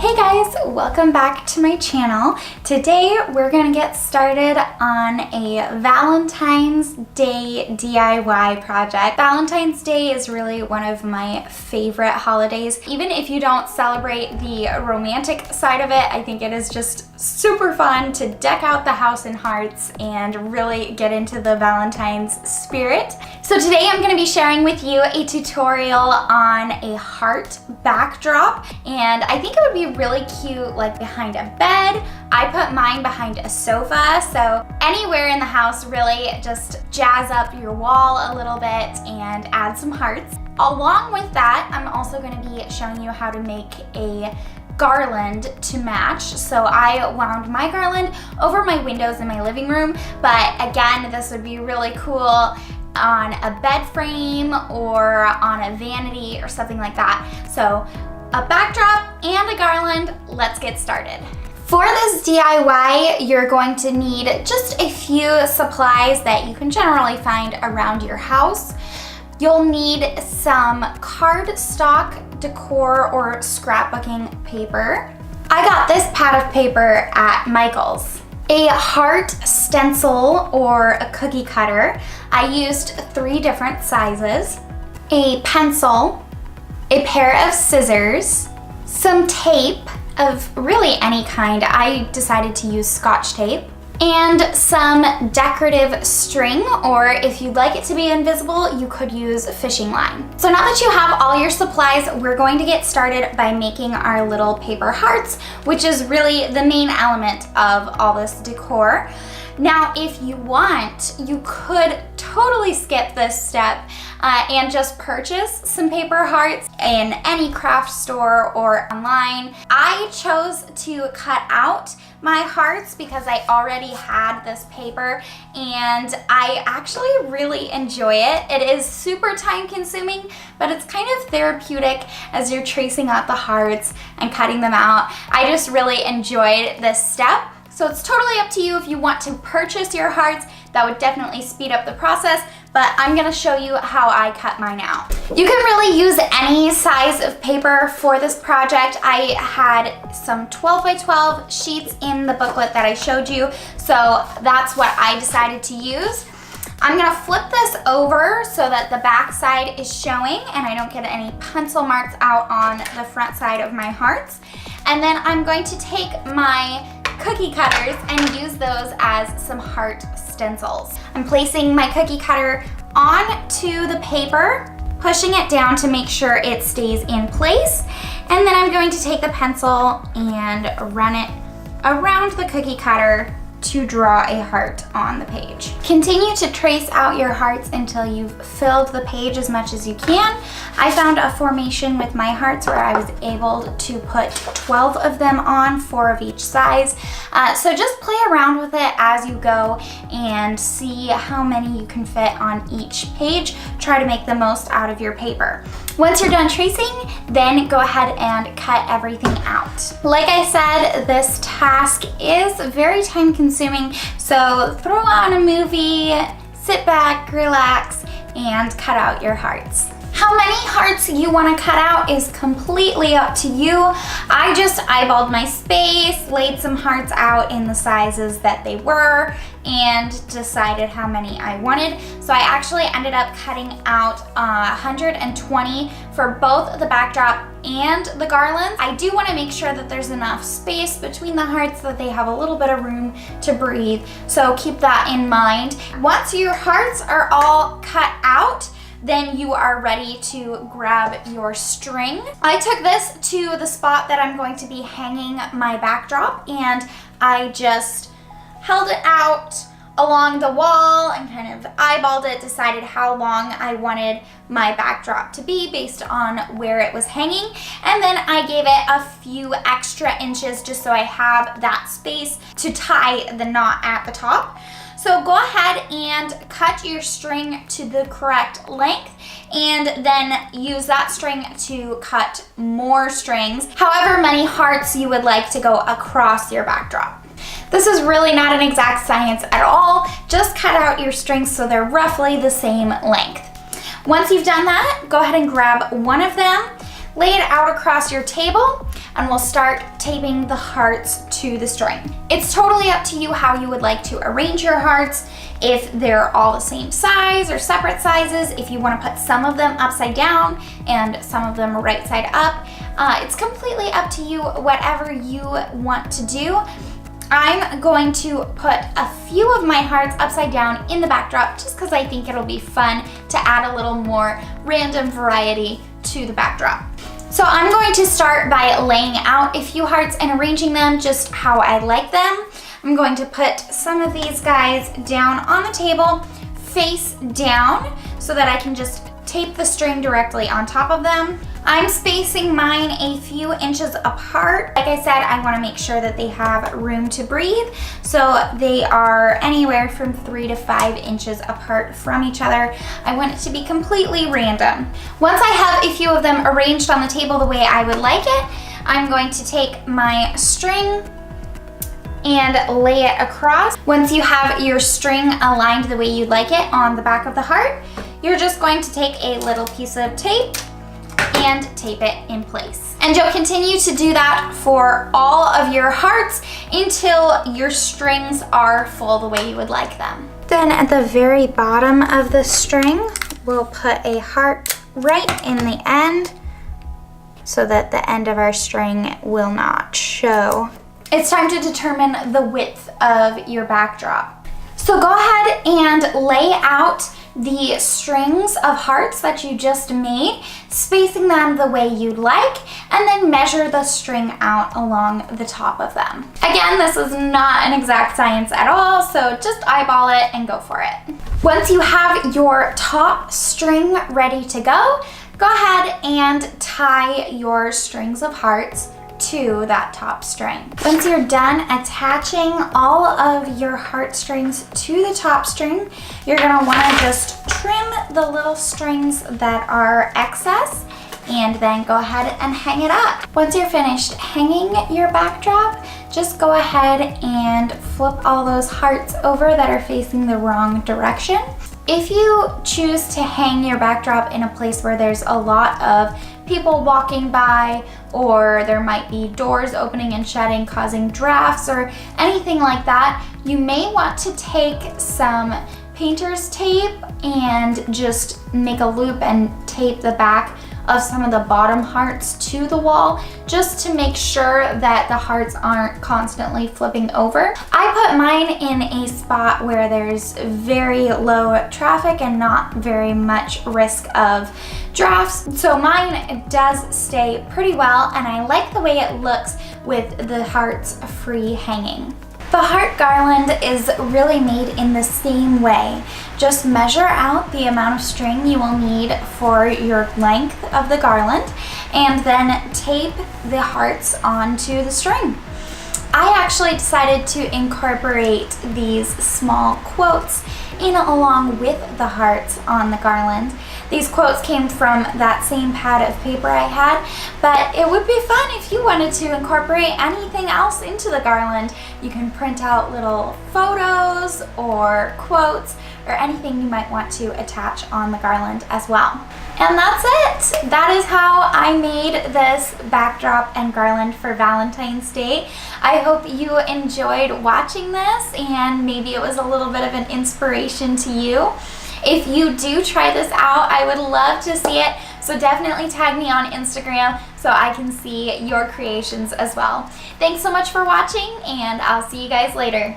Hey guys, welcome back to my channel. Today we're gonna get started on a Valentine's Day DIY project. Valentine's Day is really one of my favorite holidays. Even if you don't celebrate the romantic side of it, I think it is just super fun to deck out the house in hearts and really get into the Valentine's spirit. So today I'm gonna be sharing with you a tutorial on a heart backdrop, and I think it would be really cute like behind a bed. I put mine behind a sofa, so anywhere in the house really, just jazz up your wall a little bit and add some hearts. Along with that, I'm also going to be showing you how to make a garland to match. So I wound my garland over my windows in my living room, but again, this would be really cool on a bed frame or on a vanity or something like that. So a backdrop and a garland, let's get started. For this DIY, you're going to need just a few supplies that you can generally find around your house. You'll need some cardstock, decor, or scrapbooking paper. I got this pad of paper at Michael's. A heart stencil or a cookie cutter. I used 3 different sizes. A pencil, a pair of scissors, some tape of really any kind. I decided to use Scotch tape, and some decorative string, or if you'd like it to be invisible, you could use fishing line. So now that you have all your supplies, we're going to get started by making our little paper hearts, which is really the main element of all this decor. Now, if you want, you could totally skip this step and just purchase some paper hearts in any craft store or online. I chose to cut out my hearts because I already had this paper and I actually really enjoy it. It is super time consuming, but it's kind of therapeutic as you're tracing out the hearts and cutting them out. I just really enjoyed this step. So it's totally up to you if you want to purchase your hearts. That would definitely speed up the process, but I'm gonna show you how I cut mine out. You can really use any size of paper for this project. I had some 12 by 12 sheets in the booklet that I showed you, so that's what I decided to use. I'm gonna flip this over so that the back side is showing and I don't get any pencil marks out on the front side of my hearts. And then I'm going to take my cookie cutters and use those as some heart stencils. I'm placing my cookie cutter onto the paper, pushing it down to make sure it stays in place, and then I'm going to take the pencil and run it around the cookie cutter to draw a heart on the page. Continue to trace out your hearts until you've filled the page as much as you can. I found a formation with my hearts where I was able to put 12 of them on, 4 of each size. So just play around with it as you go and see how many you can fit on each page. Try to make the most out of your paper. Once you're done tracing, then go ahead and cut everything out. Like I said, this task is very time consuming, so throw on a movie, sit back, relax, and cut out your hearts. How many hearts you want to cut out is completely up to you. I just eyeballed my space, laid some hearts out in the sizes that they were, and decided how many I wanted. So I actually ended up cutting out 120 for both the backdrop and the garlands. I do want to make sure that there's enough space between the hearts so that they have a little bit of room to breathe. So keep that in mind. Once your hearts are all cut out, then you are ready to grab your string. I took this to the spot that I'm going to be hanging my backdrop, and I just held it out along the wall and kind of eyeballed it, decided how long I wanted my backdrop to be based on where it was hanging, and then I gave it a few extra inches just so I have that space to tie the knot at the top. So go ahead and cut your string to the correct length and then use that string to cut more strings, however many hearts you would like to go across your backdrop. This is really not an exact science at all. Just cut out your strings so they're roughly the same length. Once you've done that, go ahead and grab one of them, lay it out across your table. and we'll start taping the hearts to the string. It's totally up to you how you would like to arrange your hearts, if they're all the same size or separate sizes, if you want to put some of them upside down and some of them right side up. It's completely up to you, whatever you want to do. I'm going to put a few of my hearts upside down in the backdrop just because I think it'll be fun to add a little more random variety to the backdrop. So I'm going to start by laying out a few hearts and arranging them just how I like them. I'm going to put some of these guys down on the table, face down, so that I can just tape the string directly on top of them. I'm spacing mine a few inches apart. Like I said, I want to make sure that they have room to breathe, so they are anywhere from 3 to 5 inches apart from each other. I want it to be completely random. Once I have a few of them arranged on the table the way I would like it, I'm going to take my string and lay it across. Once you have your string aligned the way you'd like it on the back of the heart, you're just going to take a little piece of tape and tape it in place. And you'll continue to do that for all of your hearts until your strings are full the way you would like them. Then at the very bottom of the string, we'll put a heart right in the end so that the end of our string will not show. It's time to determine the width of your backdrop. So go ahead and lay out the strings of hearts that you just made, spacing them the way you'd like, and then measure the string out along the top of them. Again, this is not an exact science at all, so just eyeball it and go for it. Once you have your top string ready to go ahead and tie your strings of hearts to that top string. Once you're done attaching all of your heartstrings to the top string, you're gonna wanna just trim the little strings that are excess and then go ahead and hang it up. Once you're finished hanging your backdrop, just go ahead and flip all those hearts over that are facing the wrong direction. If you choose to hang your backdrop in a place where there's a lot of people walking by, or there might be doors opening and shutting causing drafts or anything like that, you may want to take some painter's tape and just make a loop and tape the back of some of the bottom hearts to the wall just to make sure that the hearts aren't constantly flipping over. I put mine in a spot where there's very low traffic and not very much risk of drafts, so mine does stay pretty well, and I like the way it looks with the hearts free hanging. The heart garland is really made in the same way. Just measure out the amount of string you will need for your length of the garland and then tape the hearts onto the string. I actually decided to incorporate these small quotes in along with the hearts on the garland. These quotes came from that same pad of paper I had, but it would be fun if you wanted to incorporate anything else into the garland. You can print out little photos or quotes or anything you might want to attach on the garland as well. And that's it. That is how I made this backdrop and garland for Valentine's Day. I hope you enjoyed watching this and maybe it was a little bit of an inspiration to you. If you do try this out, I would love to see it. So definitely tag me on Instagram so I can see your creations as well. Thanks so much for watching, and I'll see you guys later.